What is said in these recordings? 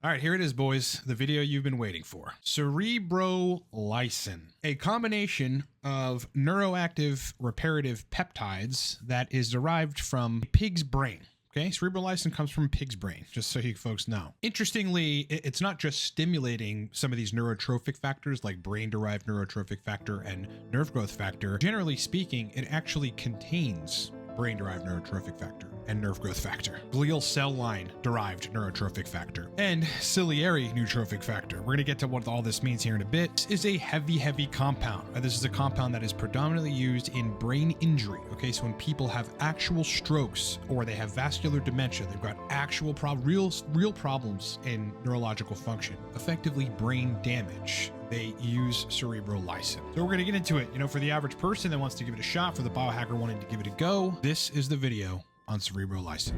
All right, here it is, boys. The video you've been waiting for. CEREBROLYSIN, a combination of neuroactive reparative peptides that is derived from a pig's brain. Okay, CEREBROLYSIN comes from pig's brain, just so you folks know. Interestingly, it's not just stimulating some of these neurotrophic factors like brain-derived neurotrophic factor and nerve growth factor. Generally speaking, it actually contains brain-derived neurotrophic factor and nerve growth factor, glial cell line derived neurotrophic factor, and ciliary neurotrophic factor. We're going to get to what all this means here in a bit. This is a heavy compound. This is a compound that is predominantly used in brain injury. Okay, so when people have actual strokes or they have vascular dementia, they've got actual real problems in neurological function, effectively brain damage, they use CEREBROLYSIN. So we're going to get into it. You know, for the average person that wants to give it a shot, for the biohacker wanting to give it a go, this is the video on CEREBROLYSIN.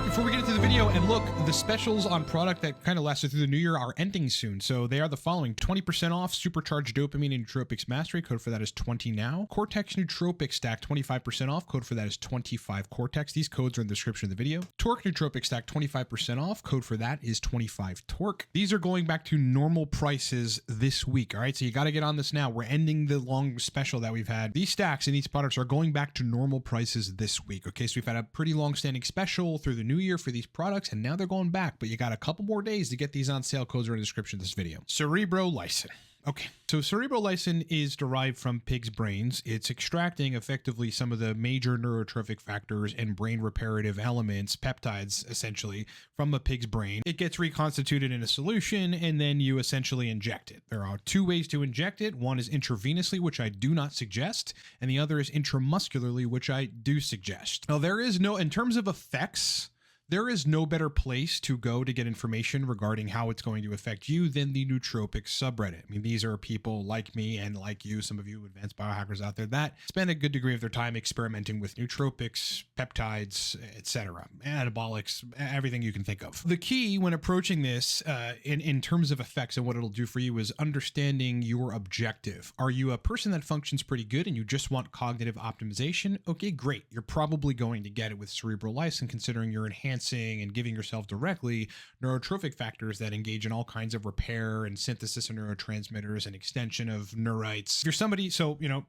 Before we get into the video, and look, the specials on product that kind of lasted through the new year are ending soon. So they are the following: 20% off supercharged dopamine and nootropics mastery. Code for that is 20 now. Cortex nootropic stack 25% off. Code for that is 25 cortex. These codes are in the description of the video. Torque nootropic stack 25% off. Code for that is 25 torque. These are going back to normal prices this week. All right, so you got to get on this now. We're ending the long special that we've had. These stacks and these products are going back to normal prices this week. Okay, so we've had a pretty long standing special through the new year for these products, and now they're going back, but you got a couple more days to get these on sale. Codes are in the description of this video. CEREBROLYSIN. Okay, so CEREBROLYSIN is derived from pigs' brains. It's extracting effectively some of the major neurotrophic factors and brain reparative elements, peptides essentially, from a pig's brain. It gets reconstituted in a solution, and then you essentially inject it. There are two ways to inject it. One is intravenously, which I do not suggest, and the other is intramuscularly, which I do suggest. Now, there is no, in terms of effects, there is no better place to go to get information regarding how it's going to affect you than the nootropics subreddit. I mean, these are people like me and like you, some of you advanced biohackers out there that spend a good degree of their time experimenting with nootropics, peptides, etc., anabolics, everything you can think of. The key when approaching this in terms of effects and what it'll do for you is understanding your objective. Are you a person that functions pretty good and you just want cognitive optimization? Okay, great. You're probably going to get it with CEREBROLYSIN, considering you're enhancing and giving yourself directly neurotrophic factors that engage in all kinds of repair and synthesis of neurotransmitters and extension of neurites. If you're somebody, so, you know,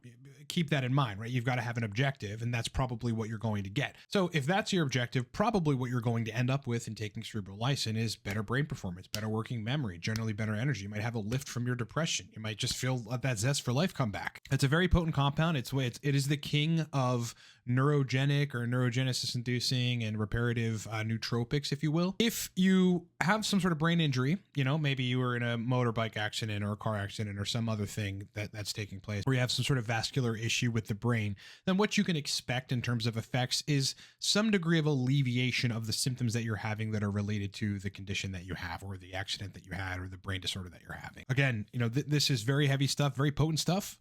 keep that in mind, right? You've got to have an objective, and that's probably what you're going to get. So if that's your objective, probably what you're going to end up with in taking CEREBROLYSIN is better brain performance, better working memory, generally better energy. You might have a lift from your depression. You might just feel that zest for life come back. It's a very potent compound. It is the king of neurogenic or neurogenesis inducing and reparative nootropics, if you will. If you have some sort of brain injury, you know, maybe you were in a motorbike accident or a car accident or some other thing that's taking place, where you have some sort of vascular issue with the brain, then what you can expect in terms of effects is some degree of alleviation of the symptoms that you're having that are related to the condition that you have or the accident that you had or the brain disorder that you're having. Again, you know, this is very heavy stuff, very potent stuff.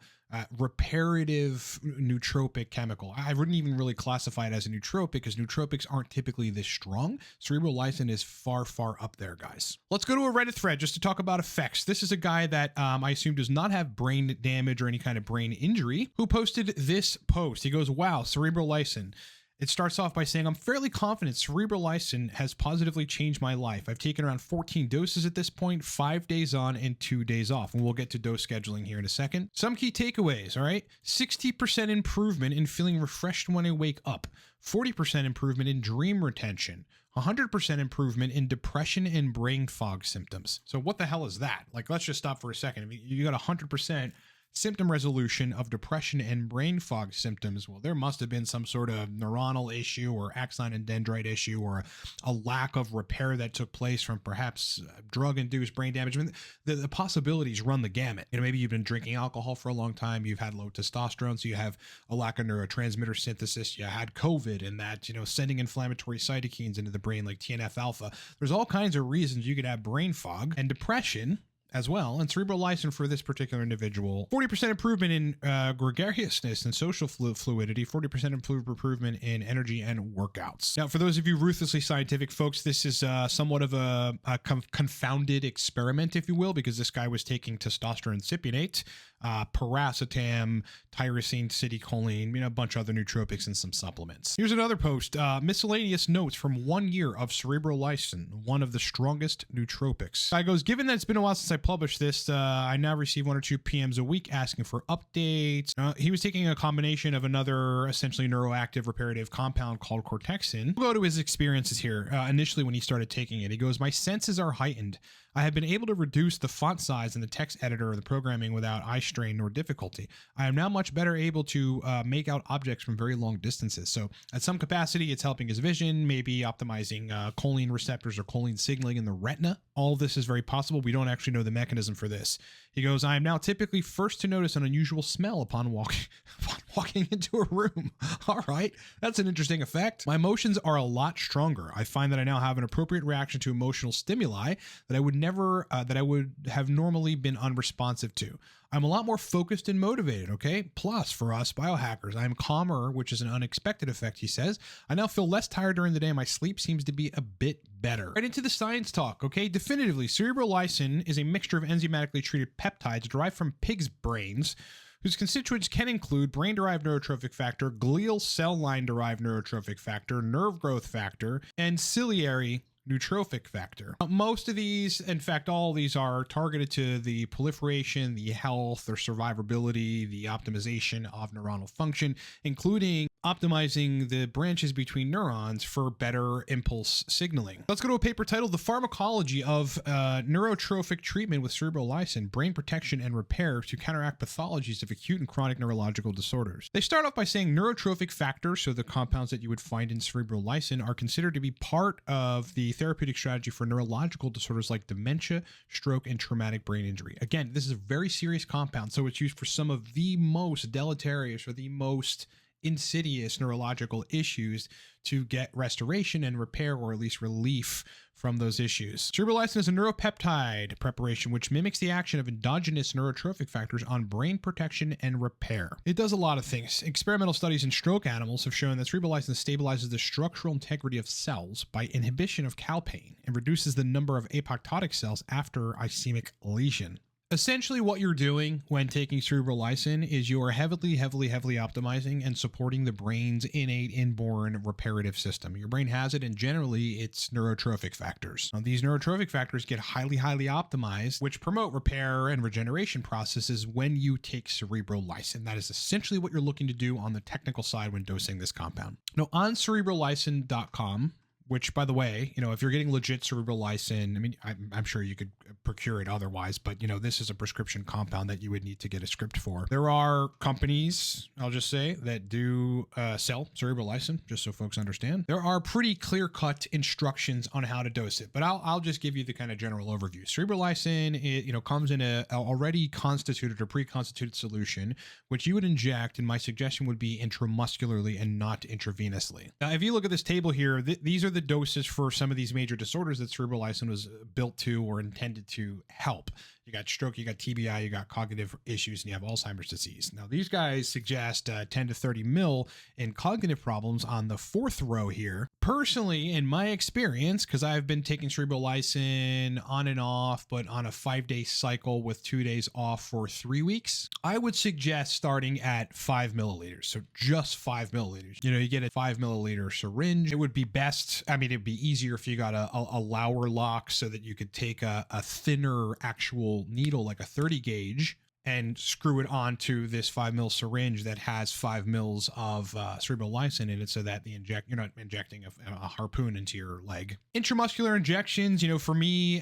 Reparative nootropic chemical. I wouldn't even really classify it as a nootropic because nootropics aren't typically this strong. CEREBROLYSIN is far up there, guys. Let's go to a Reddit thread just to talk about effects. This is a guy that I assume does not have brain damage or any kind of brain injury who posted this post. He goes, wow, CEREBROLYSIN. It starts off by saying, I'm fairly confident CEREBROLYSIN has positively changed my life. I've taken around 14 doses at this point, 5 days on and 2 days off. And we'll get to dose scheduling here in a second. Some key takeaways, all right? 60% improvement in feeling refreshed when I wake up. 40% improvement in dream retention. 100% improvement in depression and brain fog symptoms. So what the hell is that? Like, let's just stop for a second. I mean, you got 100% symptom resolution of depression and brain fog symptoms. Well, there must have been some sort of neuronal issue or axon and dendrite issue or a lack of repair that took place from perhaps drug-induced brain damage. I mean, the possibilities run the gamut. You know, maybe you've been drinking alcohol for a long time. You've had low testosterone, so you have a lack of neurotransmitter synthesis. You had COVID and that, you know, sending inflammatory cytokines into the brain like TNF alpha. There's all kinds of reasons you could have brain fog and depression as well. And cerebrolysin for this particular individual, 40% improvement in gregariousness and social fluidity, 40% improvement in energy and workouts. Now, for those of you ruthlessly scientific folks, this is somewhat of a confounded experiment, if you will, because this guy was taking testosterone cypionate, paracetam, tyrosine, citicoline, a bunch of other nootropics and some supplements. Here's another post, miscellaneous notes from 1 year of cerebrolysin, one of the strongest nootropics. Guy goes, given that it's been a while since I published this, I now receive 1 or 2 PMs a week asking for updates. He was taking a combination of another essentially neuroactive reparative compound called cortexin. We'll go to his experiences here. Initially when he started taking it, he goes, my senses are heightened. I have been able to reduce the font size in the text editor of the programming without eye strain nor difficulty. I am now much better able to make out objects from very long distances. So at some capacity, it's helping his vision, maybe optimizing choline receptors or choline signaling in the retina. All of this is very possible. We don't actually know the mechanism for this. He goes, I am now typically first to notice an unusual smell upon walking into a room. All right, that's an interesting effect. My emotions are a lot stronger. I find that I now have an appropriate reaction to emotional stimuli that I would have normally been unresponsive to. I'm a lot more focused and motivated, okay? Plus, for us biohackers, I'm calmer, which is an unexpected effect, he says. I now feel less tired during the day. My sleep seems to be a bit better. Right into the science talk, okay? Definitively, cerebrolysin is a mixture of enzymatically treated peptides derived from pigs' brains, whose constituents can include brain-derived neurotrophic factor, glial cell line-derived neurotrophic factor, nerve growth factor, and ciliary neurotrophic factor. Most of these, in fact, all of these are targeted to the proliferation, the health or survivability, the optimization of neuronal function, including optimizing the branches between neurons for better impulse signaling. Let's go to a paper titled The Pharmacology of Neurotrophic Treatment with Cerebrolysin, Brain Protection and Repair to Counteract Pathologies of Acute and Chronic Neurological Disorders. They start off by saying neurotrophic factors, so the compounds that you would find in cerebrolysin, are considered to be part of the therapeutic strategy for neurological disorders like dementia, stroke, and traumatic brain injury. Again, this is a very serious compound, so it's used for some of the most deleterious or the most insidious neurological issues to get restoration and repair, or at least relief from those issues. Cerebrolysin is a neuropeptide preparation which mimics the action of endogenous neurotrophic factors on brain protection and repair. It does a lot of things. Experimental studies in stroke animals have shown that cerebrolysin stabilizes the structural integrity of cells by inhibition of calpain and reduces the number of apoptotic cells after ischemic lesion. Essentially what you're doing when taking cerebrolysin is you're heavily optimizing and supporting the brain's innate inborn reparative system. Your brain has it, and generally it's neurotrophic factors. Now, these neurotrophic factors get highly optimized, which promote repair and regeneration processes when you take cerebrolysin. That is essentially what you're looking to do on the technical side when dosing this compound. Now, on cerebrolysin.com, which, by the way, if you're getting legit cerebrolysin, I mean, I'm sure you could procure it otherwise, but, this is a prescription compound that you would need to get a script for. There are companies, I'll just say, that do sell cerebrolysin, just so folks understand. There are pretty clear-cut instructions on how to dose it, but I'll just give you the kind of general overview. Cerebrolysin, comes in a already constituted or pre-constituted solution, which you would inject, and my suggestion would be intramuscularly and not intravenously. Now, if you look at this table here, these are the doses for some of these major disorders that cerebrolysin was built to or intended to help. You got stroke, you got TBI, you got cognitive issues, and you have Alzheimer's disease. Now, these guys suggest 10 to 30 mil in cognitive problems on the 4th row here. Personally, in my experience, because I've been taking cerebrolysin on and off, but on a 5-day cycle with 2 days off for 3 weeks, I would suggest starting at 5 milliliters. So just 5 milliliters. You get a 5 milliliter syringe. It would be best. I mean, it'd be easier if you got a Lauer lock so that you could take a thinner actual needle, like a 30 gauge, and screw it onto this 5 mil syringe that has 5 mils of cerebrolysin in it, so that you're not injecting a harpoon into your leg. Intramuscular injections, for me,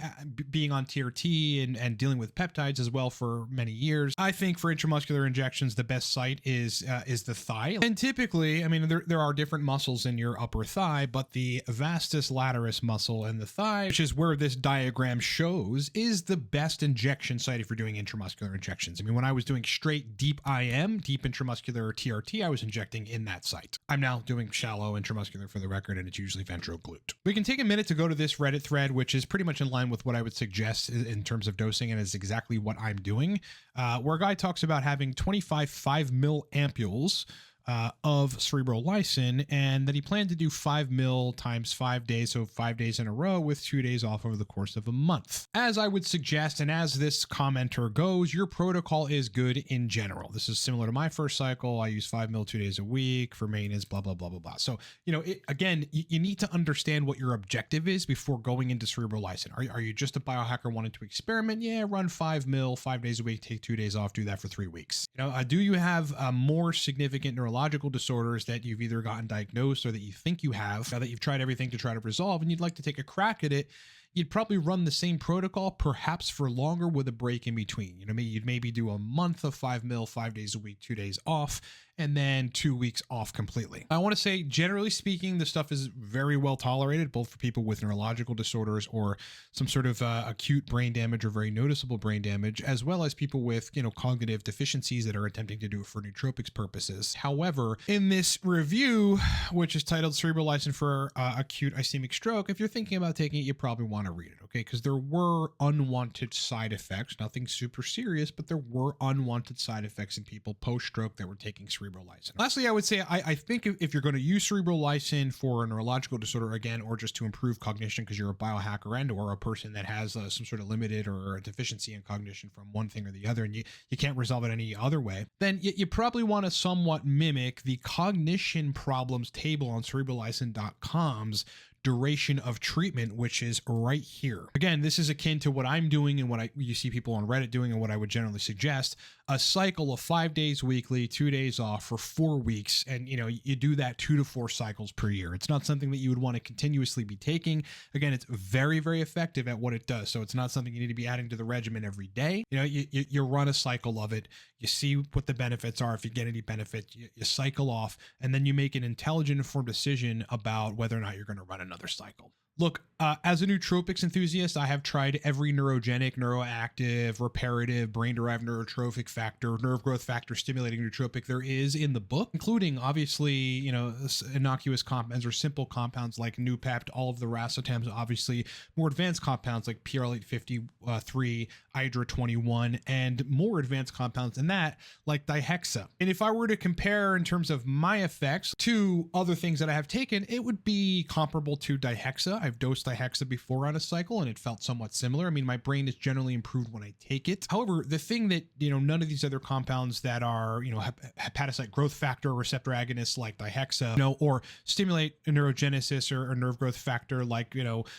being on TRT and dealing with peptides as well for many years, I think for intramuscular injections, the best site is the thigh. And typically, I mean, there are different muscles in your upper thigh, but the vastus lataris muscle in the thigh, which is where this diagram shows, is the best injection site if you're doing intramuscular injections. injections. I mean, when I was doing straight deep IM, deep intramuscular TRT, I was injecting in that site. I'm now doing shallow intramuscular for the record, and it's usually ventroglute. We can take a minute to go to this Reddit thread, which is pretty much in line with what I would suggest in terms of dosing, and is exactly what I'm doing, where a guy talks about having 25 5 mil ampules of cerebrolysin, and that he planned to do 5 mil times 5 days, so 5 days in a row with 2 days off over the course of a month. As I would suggest, and as this commenter goes, your protocol is good in general. This is similar to my first cycle. I use 5 mil 2 days a week for maintenance, blah, blah, blah, blah, blah. So, again, you need to understand what your objective is before going into cerebrolysin. Are you just a biohacker wanting to experiment? Yeah, run 5 mil, 5 days a week, take 2 days off, do that for 3 weeks. Do you have more significant neurological disorders that you've either gotten diagnosed or that you think you have, now that you've tried everything to try to resolve and you'd like to take a crack at it? You'd probably run the same protocol, perhaps for longer with a break in between. You'd maybe do a month of 5 mil, 5 days a week, 2 days off, and then 2 weeks off completely. I want to say, generally speaking, the stuff is very well tolerated, both for people with neurological disorders or some sort of acute brain damage or very noticeable brain damage, as well as people with, cognitive deficiencies that are attempting to do it for nootropics purposes. However, in this review, which is titled Cerebrolysin for Acute Ischemic Stroke, if you're thinking about taking it, you probably want to read it, okay? Because there were unwanted side effects, nothing super serious, but there were unwanted side effects in people post-stroke that were taking cerebrolysin. Lastly, I would say I think if you're going to use cerebrolysin for a neurological disorder, again, or just to improve cognition because you're a biohacker and or a person that has some sort of limited or a deficiency in cognition from one thing or the other, and you can't resolve it any other way, then you probably want to somewhat mimic the cognition problems table on cerebrolysin.com's duration of treatment, which is right here. Again, this is akin to what I'm doing and what you see people on Reddit doing and what I would generally suggest. A cycle of 5 days weekly, 2 days off for 4 weeks. And, you do that 2 to 4 cycles per year. It's not something that you would want to continuously be taking. Again, it's very, very effective at what it does. So it's not something you need to be adding to the regimen every day. You run a cycle of it. You see what the benefits are. If you get any benefit, you cycle off, and then you make an intelligent, informed decision about whether or not you're going to run another cycle. Look, as a nootropics enthusiast, I have tried every neurogenic, neuroactive, reparative, brain-derived neurotrophic factor, nerve growth factor stimulating nootropic there is in the book, including obviously, innocuous compounds or simple compounds like Noopept, all of the racetems, obviously more advanced compounds like PRL853, Hydra 21, and more advanced compounds than that like dihexa. And if I were to compare in terms of my effects to other things that I have taken, it would be comparable to dihexa. I've dosed dihexa before on a cycle and it felt somewhat similar. I mean, my brain is generally improved when I take it. However, the thing that, none of these other compounds that are, hepatocyte growth factor receptor agonists like dihexa, or stimulate neurogenesis or nerve growth factor like, uridine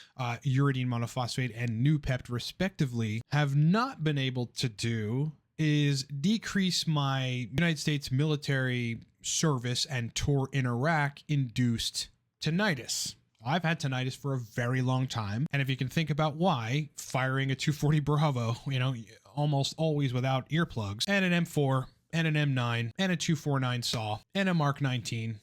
monophosphate and Noopept respectively, have not been able to do is decrease my United States military service and tour in Iraq induced tinnitus. I've had tinnitus for a very long time. And if you can think about why, firing a 240 Bravo, almost always without earplugs, and an M4, and an M9, and a 249 saw, and a Mark 19,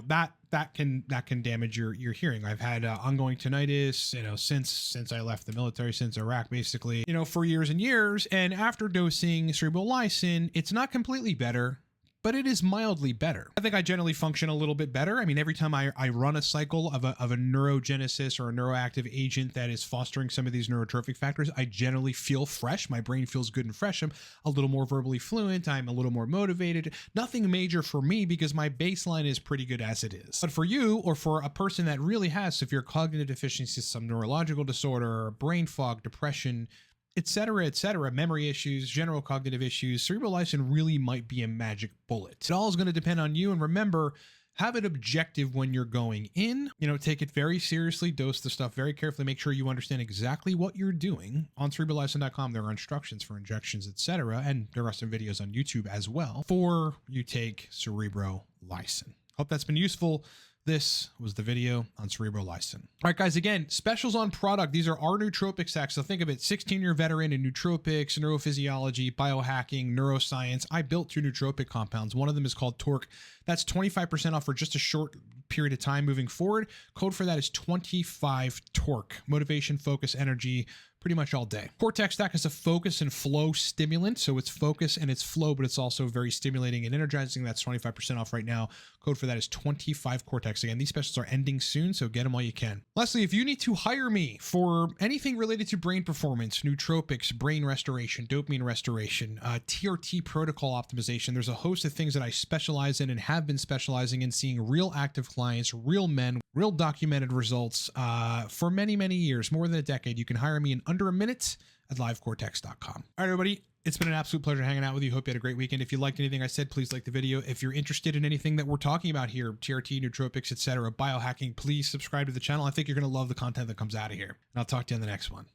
that can damage your hearing. I've had ongoing tinnitus, since I left the military, since Iraq, basically, for years and years. And after dosing cerebrolysin, it's not completely better, but it is mildly better. I think I generally function a little bit better. I mean, every time I run a cycle of a neurogenesis or a neuroactive agent that is fostering some of these neurotrophic factors, I generally feel fresh. My brain feels good and fresh. I'm a little more verbally fluent. I'm a little more motivated. Nothing major for me because my baseline is pretty good as it is. But for you, or for a person that really has severe cognitive deficiencies, some neurological disorder, brain fog, depression, etc., memory issues, general cognitive issues, cerebrolysin really might be a magic bullet. It all is going to depend on you. And remember, have an objective when you're going in, take it very seriously, dose the stuff very carefully, make sure you understand exactly what you're doing. On cerebrolysin.com, there are instructions for injections, etc. And there are some videos on YouTube as well before you take cerebrolysin. Hope that's been useful. This was the video on cerebrolysin. All right, guys, again, specials on product. These are our nootropic stacks. So think of it, 16-year veteran in nootropics, neurophysiology, biohacking, neuroscience. I built 2 nootropic compounds. One of them is called Torque. That's 25% off for just a short period of time moving forward. Code for that is 25 Torque. Motivation, focus, energy, pretty much all day. Cortex stack is a focus and flow stimulant. So it's focus and it's flow, but it's also very stimulating and energizing. That's 25% off right now. Code for that is 25 Cortex. Again, these specials are ending soon, so get them while you can. Lastly, if you need to hire me for anything related to brain performance, nootropics, brain restoration, dopamine restoration, TRT protocol optimization, there's a host of things that I specialize in and have been specializing in, seeing real active clients, real men, real documented results for many, many years, more than a decade. You can hire me in under a minute at livecortex.com. All right, everybody. It's been an absolute pleasure hanging out with you. Hope you had a great weekend. If you liked anything I said, please like the video. If you're interested in anything that we're talking about here, TRT, nootropics, etc., biohacking, please subscribe to the channel. I think you're going to love the content that comes out of here. And I'll talk to you in the next one.